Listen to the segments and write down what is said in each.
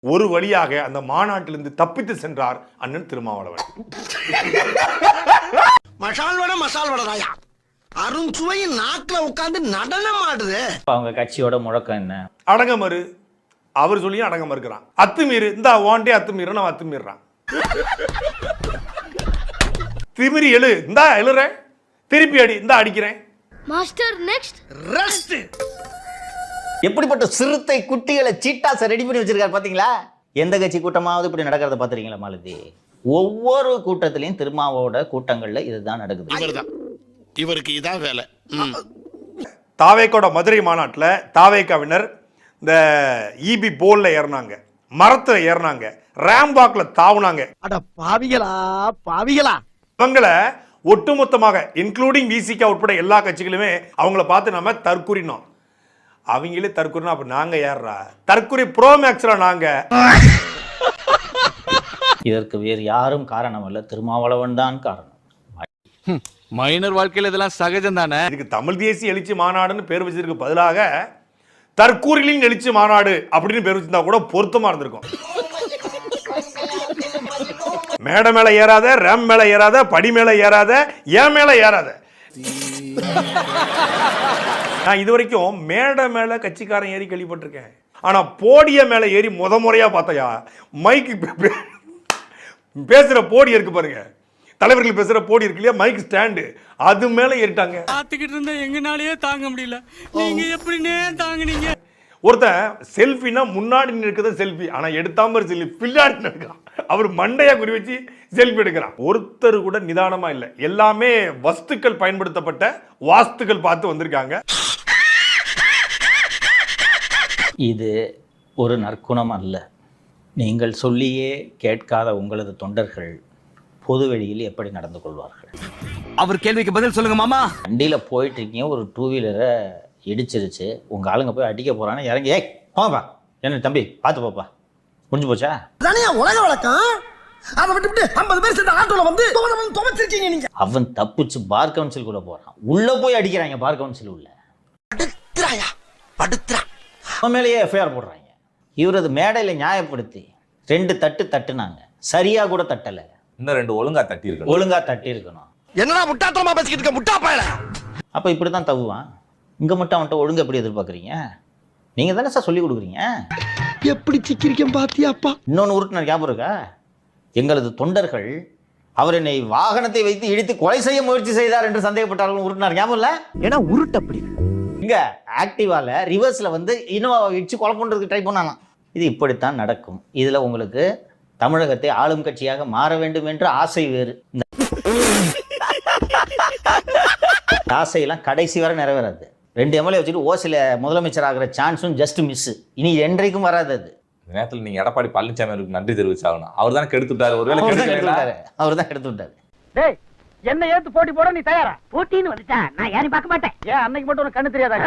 ஒரு வழியாக அந்த மாநாட்டிலிருந்து தப்பித்து சென்றார் அண்ணன் திருமாவளவன். மசால் வடை மசால் வடைதாயா அருண் சுவையின் நாக்குல உட்கார்ந்து நடனம் ஆடுது. அவங்க கட்சியோட முழக்கம் என்ன? அடங்கமறு. அவர் சொல்லியும் அடங்க மறுக்கிறான். அத்துமீறு இந்த வாண்டே அத்துமீறு நான் அத்துமீறான். திமிரி எழு இந்தா எழுறேன், திருப்பி அடி இந்தா அடிக்கிறேன். Master next rest. எப்படிப்பட்ட சிறுத்தை குட்டிகளை சீட்டாஸை ரெடி பண்ணி வச்சிருக்காரு பாத்தீங்களா? எந்த கட்சி கூட்டமாவது இப்படி நடக்கிறத பாத்துறீங்களா மாலதி? ஒவ்வொரு கூட்டத்திலையும் திருமாவோட கூட்டங்கள்ல இதுதான் நடக்குது. இவருக்கு இதான் வேலை. தாவேக்கோட மதுரை மாநாட்டில் தாவேக்காவினர் இந்த இபி போல்ல ஏறினாங்க, மரத்துல ஏறினாங்க, ரேம்பாக்ல தாவுனாங்க. அட பாவிகளா பாவிகளா. இவங்களை ஒட்டுமொத்தமாக இன்க்ளூடிங் விசிகா உட்பட எல்லா கட்சிகளுமே அவங்கள பார்த்து நம்ம தற்குறினோம். அவங்களே தற்குறினா அப்ப நாங்க ஏறா தற்குறி ப்ரோமேக்ஸ்ல நாங்க. இதற்கு வேறு யாரும் காரணம் அல்ல, திருமாவளவன் தான் காரணம். மைனர் வாழ்க்கையில் இதெல்லாம் சகஜம் தானே. இதுக்கு தமிழ் தேசிய எழுச்சி மாநாடுன்னு பேர் வச்சதுக்கு பதிலாக தற்கூரிலின் எழுச்சி மாநாடு அப்படின்னு பேர் வச்சிருந்தா கூட பொருத்தமா இருந்திருக்கும். மேடை மேல ஏறாத, ரேம் மேல ஏறாத, படி மேல ஏறாத, ஏன் மேல ஏறாத. நான் இது வரைக்கும் மேடை மேல கட்சிக்காரன் ஏறி கேள்விப்பட்டிருக்கேன். ஆனா போடிய மேல ஏறி முறையா பார்த்தையா மைக்கு பேசுற போடி இருக்கு பாருங்க, தலைவர்கள் பேசுற போடி இருக்கு இல்லையா, மைக் ஸ்டாண்டு, அது மேல ஏறிட்டாங்க. பார்த்துக்கிட்டு இருந்தா எங்கனாலேயே தாங்க முடியல. நீங்க எப்படினே தாங்குனீங்க? ஒருத்தன் செல்ஃபினா முன்னாடி நிற்கிறத செல்ஃபி, ஆனா எடுத்தாம செல்ஃபி பின்னாடி நிற்கிறான். அவர் மண்டையா குறி வச்சு செல்ஃபி எடுக்கிறான். ஒருத்தர் கூட நிதானமா இல்லை. எல்லாமே வஸ்துக்கள் பயன்படுத்தப்பட்ட வாஸ்துக்கள் பார்த்து வந்திருக்காங்க. இது ஒரு நற்குணம் அல்ல. நீங்கள் சொல்லியே கேட்காத உங்களது தொண்டர்கள் பொது வெளியில் எப்படி நடந்து கொள்வார்கள்? அவர் கேள்விக்கு பதில் சொல்லுங்க மாமா. வண்டியில போயிட்டு இருக்கீங்க, ஒரு டூ வீலரை இடிச்சிருச்சு, உங்க ஆளுங்க போய் அடிக்க போறான்னு இறங்கி ஏய் போங்கப்பா, என்ன தம்பி பார்த்து போப்பா, முடிஞ்சு போச்சா? அதானே உலக வழக்கம். அதை விட்டு 50 பேர் சேர்ந்து ஆட்டோல வந்து துவச்சிருக்கீங்க நீங்க. அவன் தப்பிச்சு பார் கவுன்சில் கூட போறான், உள்ள போய் அடிக்கிறாங்க பார் கவுன்சில் உள்ள. படுத்துறாயா படுத்துறா. அவன் மேலேயே எஃப்ஐஆர் போடுறாங்க. இவரது மேடையில நியாயப்படுத்தி 2 தட்டு தட்டுனாங்க, சரியா கூட தட்டல. இன்னும் 2 ஒழுங்கா தட்டி இருக்கணும். ஒழுங்கா தட்டி இருக்கணும். என்னடா முட்டாத்தனமா பேசிக்கிட்டு இருக்க முட்டா பயல. அப்ப இப்படிதான் தவுவான். இங்க மட்டும் அவன்கிட்ட ஒழுங்கு எப்படி எதிர்பார்க்குறீங்க? நீங்க தானே சார் சொல்லி கொடுக்குறீங்க. எப்படி சிக்கிரிக்கம் பாத்தியாப்பா. இன்னொன்னு உருட்டுனர் ஞாபகம் இருக்கா? எங்களது தொண்டர்கள் அவர் என்னை வாகனத்தை வைத்து இடித்து கொலை செய்ய முயற்சி செய்தார் என்று சந்தேகப்பட்டார்கள் உருட்டுனர் ஞாபகம் இல்ல? ஏன்னா உருட்டு அப்படி. இங்க ஆக்டிவால ரிவர்ஸ்ல வந்து இன்னோவா இடிச்சு கொலை பண்றதுக்கு ட்ரை பண்ணானா. இது இப்படித்தான் நடக்கும். இதுல உங்களுக்கு தமிழகத்தை ஆளும் கட்சியாக மாற வேண்டும் என்ற ஆசை வேறு. இந்த ஆசையெல்லாம் கடைசி வரை நிறைவேறாது. 2 எம்எல்ஏ வச்சுட்டு ஓசில முதலமைச்சர் ஆகிற சான்ஸும் ஜஸ்ட் மிஸ். இனி என்றைக்கும் வராது. அது நேரத்தில் நீங்க எடப்பாடி பழனிசாமி அவருக்கு நன்றி தெரிவிச்சாகணும். அவர் தான் கெடுத்துட்டாரு. ஒருவேளை அவர் தான் கெடுத்து விட்டாரு. டேய் என்ன ஏத்து போட்டி போட நீ தயாரா? போட்டின்னு வந்துட்டா நான் யாரையும் பார்க்க மாட்டேன். ஏன் அன்னைக்கு மட்டும் உனக்கு கண்ணு தெரியாதா?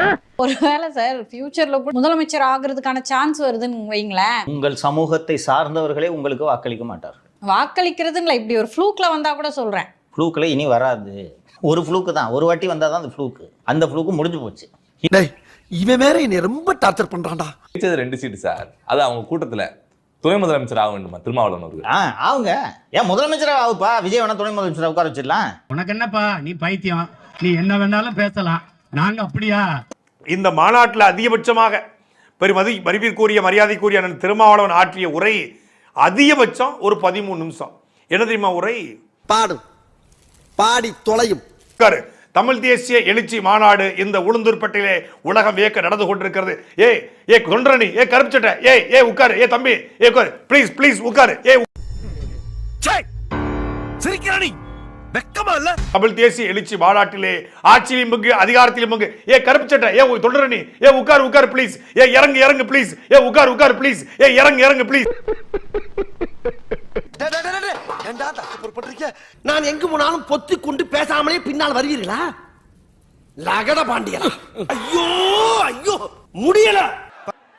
ஒருவேளை சார் ஃபியூச்சர்ல முதலமைச்சர் ஆகிறதுக்கான சான்ஸ் வருதுன்னு வைங்களேன், உங்கள் சமூகத்தை சார்ந்தவர்களே உங்களுக்கு வாக்களிக்க மாட்டார்கள். வாக்களிக்கிறதுங்களா இப்படி ஒரு ஃப்ளூக்ல வந்தா கூட சொல்றேன். ஃப்ளூக்ல இனி வராது. ஒரு ஃப்ளூக்கு தான், ஒரு வாட்டி வந்தாதான் அந்த ஃப்ளூக்கு. அந்த ஃப்ளூக்கு முடிஞ்சு போச்சு. இவன் வேற என்னை ரொம்ப டார்ச்சர் பண்றான்டா. 2 சீட்டு சார். அது அவங்க கூட்டத்துல துணை முதலமைச்சர் ஆக வேண்டுமா திருமாவளவன் அவர்கள்? அவங்க ஏன் முதலமைச்சரா ஆகுப்பா, விஜய் வேணா துணை முதலமைச்சர் உட்கார வச்சிடலாம். உனக்கு என்னப்பா, நீ பைத்தியம், நீ என்ன வேணாலும் பேசலாம், நாங்க அப்படியா? இந்த மாநாட்டில் அதிகபட்சமாக மதிப்பிற்குரிய மரியாதைக்குரிய அண்ணன் திருமாவளவன் ஆற்றிய உரை அதிகபட்சம் ஒரு 13 நிமிஷம். என்ன தெரியுமா உரை? பாடு பாடி தொலையும். தமிழ் தேசிய எழுச்சி மாநாடு இந்த உளுந்தூர்பேட்டையிலே உலகம் வியக்க நடந்து கொண்டிருக்கிறது. ஏ தொண்டரணி, ஏ கருப்புச்சட்டை, ஏ உட்காரு, ஏ தம்பி, ஏ உட்காரு, ப்ளீஸ் ப்ளீஸ் உட்காரு. சிரிக்கிறானி வெக்கமா இல்ல? தமிழ் தேசிய எழுச்சி மாநாட்டிலே ஆட்சியிலும் பங்கு அதிகாரத்திலும் பங்கு. ஏ கருப்புச்சட்டை, ஏ தொண்டரணி, ஏ உட்காரு ப்ளீஸ், ஏ இறங்கு ப்ளீஸ், ஏ உட்காரு ப்ளீஸ், ஏ இறங்கு ப்ளீஸ். நான் எங்கு போனாலும் பொத்தி கொண்டு பேசாமலே பின்னால் வருவீர்களா? லகட பாண்டியலா. ஐயோ ஐயோ முடியல.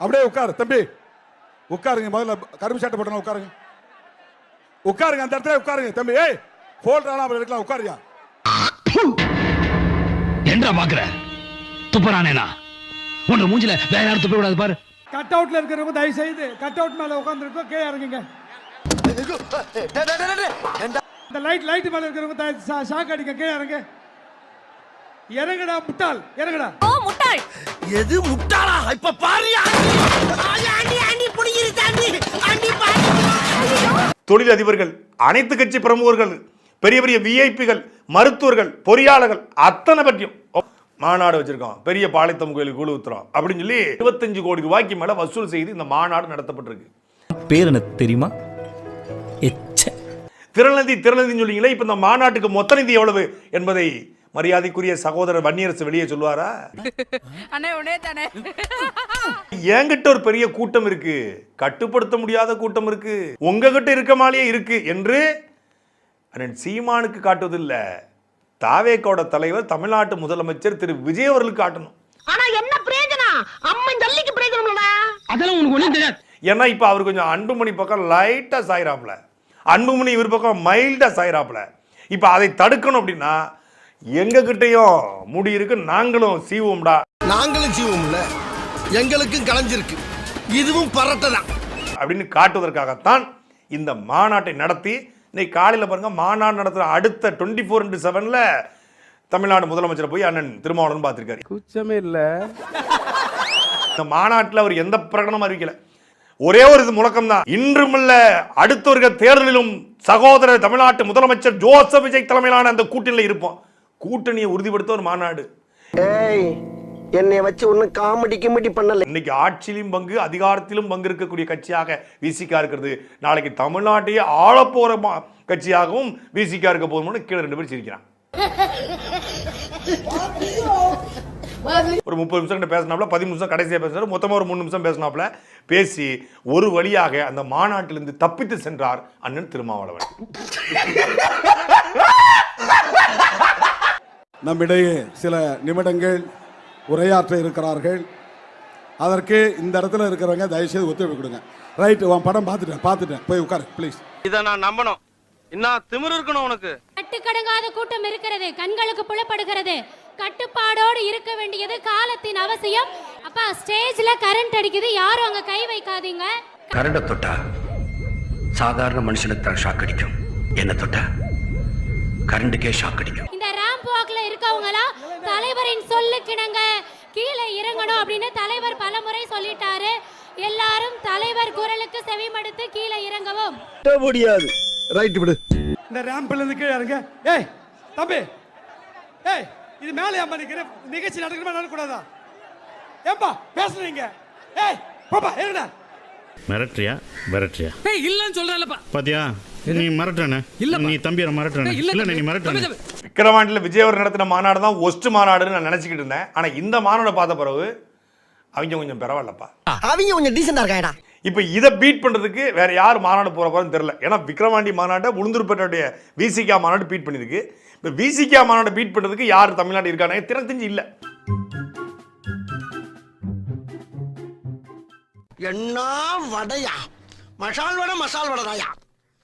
அப்படியே உட்காரு தம்பி, உட்காருங்க. முதல்ல கரும்பு சட்டை போட்டா உட்காருங்க. உட்காருங்க, அந்த இடத்துல உட்காருங்க தம்பி. ஏய் போல்றானா அப்படி இருக்கலாம், உட்காருயா. என்ன பாக்குற? துப்புறானேனா உன்ன மூஞ்சில வேற யாரும் துப்ப விடாது பாரு. கட் அவுட்ல இருக்கிறவங்க தயவு செய்து கட் அவுட் மேல உட்காந்துருக்கோம், கீழே இறங்குங்க. இந்த லைட் மேல இருக்கிறவங்க ஷாக் அடிக்க, கீழே இறங்க. இறங்குடா முட்டாள், இறங்குடா. ஓ முட்டாள். எது முட்டாளா? இப்ப பாரியா? ஆண்டி புடிங்கிரு தாண்டி. ஆண்டி பாரு. தொழிலதிபர்கள், அனைத்து கட்சி பிரமுகர்கள், பெரிய பெரிய விஐபிகள், மருத்துவர்கள், பொறியாளர்கள் அத்தனை பற்றியும் மாநாடு வச்சிருக்கோம், பெரிய பாளையத்தம் கோயிலுக்கு கூழ் ஊத்துறோம் அப்படின்னு சொல்லி 25 கோடி ரூபாய்க்கு மேல வசூல் செய்து இந்த மாநாடு நடத்தப்பட்டிருக்கு. பேர் என்ன தெரியுமா? திரள்நதின்னு சொல்லிங்களே, இப்ப இந்த மாநாட்டுக்கு மொத்த நிதி எவ்வளவு என்பதை மரியாதைக்குரிய சகோதரர் வன்னியரசு வெளியே சொல்லுவாரா? என்கிட்ட ஒரு பெரிய கூட்டம் இருக்கு, கட்டுப்படுத்த முடியாத கூட்டம் இருக்கு, உங்ககிட்ட இருக்க மாதிரியே இருக்கு என்று அண்ணன் சீமானுக்கு காட்டுவதில்லை, தாவேக்கோட தலைவர் தமிழ்நாட்டு முதலமைச்சர் திரு விஜய் அவர்களுக்கு காட்டணும். ஆனா என்ன பிரயோஜனம்? அம்மன் ஜல்லிக்கு பிரயோஜனம் இல்லடா. அதெல்லாம் உனக்கு ஒண்ணும் தெரியாது. ஏன்னா இப்ப அவர் கொஞ்சம் அன்புமணி பக்கம் லைட்டா சாயிராப்ல, அன்புமணி இவர் பக்கம் மைல்டா சாயிராப்ல. இப்ப அதை தடுக்கணும் அப்படின்னா எங்க கிட்டையும் முடி இருக்கு, நாங்களும் சீவோம்டா. நாங்களும் ஜீவம்ல, எங்களுக்கும் கலைஞ்சிருக்கு, இதுவும் பரட்டதான் அப்படின்னு காட்டுவதற்காகத்தான் இந்த மாநாட்டை நடத்தி இன்னைக்கு காலையில் பாருங்க, மாநாடு நடத்துற அடுத்த 24/7 தமிழ்நாடு முதலமைச்சர் போய் அண்ணன் திருமாவளவன் பார்த்திருக்காரு. குச்சமே இல்ல. இந்த மாநாட்டில் அவர் எந்த பிரகடனமும் அறிவிக்கல, ஒரே ஒரு இது முழக்கம் தான், இன்றுமில்ல அடுத்த வருகிற தேர்தலிலும் சகோதரர் தமிழ்நாட்டு முதலமைச்சர் ஜோசப் விஜய் தலைமையிலான அந்த கூட்டணியில் இருப்போம். கூட்டணியை உறுதிப்படுத்த ஒரு மாநாடு. ஏய், என்னைய வச்சு ஒன்னும் காமெடி பண்ணல. இன்னைக்கு ஆட்சியிலும் பங்கு, அதிகாரத்திலும் பங்கு இருக்கக்கூடிய கட்சியாக விசிகா இருக்கிறது. நாளைக்கு தமிழ்நாட்டையே ஆளப்போற கட்சியாகவும் விசிகா இருக்க போதும்னு கீழே 2 பேர் சிரிக்கிறான். ஒரு 30 நிமிஷம் பேசினாப்ல, 10 நிமிஷம் கடைசியா பேசினார், மொத்தமா ஒரு 3 நிமிஷம் பேசினாப்ல. பேசி ஒரு வழியாக அந்த மாநாட்டிலிருந்து தப்பித்து சென்றார் அண்ணன் திருமாவளவன். நம்மிடையே சில நிமிடங்கள் உரையாற்ற இருக்கிறார்கள். அதற்கு இந்த இடத்துல இருக்கிறவங்க தயவுசெய்து ஒத்துழைப்பு கொடுங்க. ரைட், உன் படம் பார்த்துட்டேன், போய் உட்காரு ப்ளீஸ். இதை நான் நம்பணும். இன்னும் திமிரு இருக்கணும் உனக்கு. கட்டுக்கடங்காத கூட்டம் இருக்கிறது, கண்களுக்கு புலப்படுகிறது. கட்டுப்பாடோடு இருக்க வேண்டியது காலத்தின் அவசியம். அப்பா, ஸ்டேஜ்ல கரண்ட் அடிக்குது, யாரும் அங்க கை வைக்காதீங்க. கரண்ட தொட்டா சாதாரண மனுஷனுக்கு தான் ஷாக் அடிக்கும், என்ன தொட்டா கரண்டுக்கே ஷாக் அடிக்கும். இந்த ராம்ப் வாக்ல இருக்கவங்களா தலைவரின் சொல்லுக்கிணங்க கீழே இறங்கணும் அப்படின்னு தலைவர் பலமுறை சொல்லிட்டாரு. எல்லாரும் தலைவர் குரலுக்கு செவிமடுத்து கீழே இறங்கவும். முடியாது. ரைட், விடு. இந்த ரேம்ப்ல இருந்து கீழே இறங்க. ஏய் தம்பி, ஏய் இது மேலே ஏமா நிக்கிற? நிகழ்ச்சி நடக்கணுமா நடக்கூடாதா? ஏப்பா பேசுறீங்க? ஏய் பாப்பா ஏறுடா. மிரட்றியா? ஏய் இல்லன்னு சொல்றேன்லப்பா. பாத்தியா, நீ மிரட்டறனே. இல்ல நீ தம்பியை மிரட்டறனே. இல்ல நீ மிரட்டறனே. விக்கிரவாண்டியில் விஜய் அவர் நடத்தின மாநாடு தான் ஒஸ்ட் மாநாடுன்னு நான் நினைச்சுக்கிட்டு இருந்தேன். ஆனா இந்த மாநாடை பார்த்த பிறகு அவங்க கொஞ்சம் பரவாயில்லப்பா, அவங்க கொஞ்சம் டீசெண்டா இருக்காடா. இப்ப இதை பீட் பண்றதுக்கு வேற யார் மாநாடு போற போறன்னு தெரியல. ஏன்னா விக்கிரவாண்டி மாநாட்டை உளுந்தூர்பேட்டையுடைய விசிகா மாநாடு பீட் பண்ணிருக்கு. இப்ப விசிகா மாநாடு பீட் பண்றதுக்கு யார் தமிழ்நாடு இருக்கானே திறன் தெரிஞ்சு இல்ல. என்ன வடையா? மசால் வடை தாயா,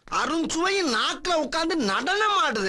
அருஞ்சுவை நாக்குல உட்கார்ந்து நடனம் ஆடுது.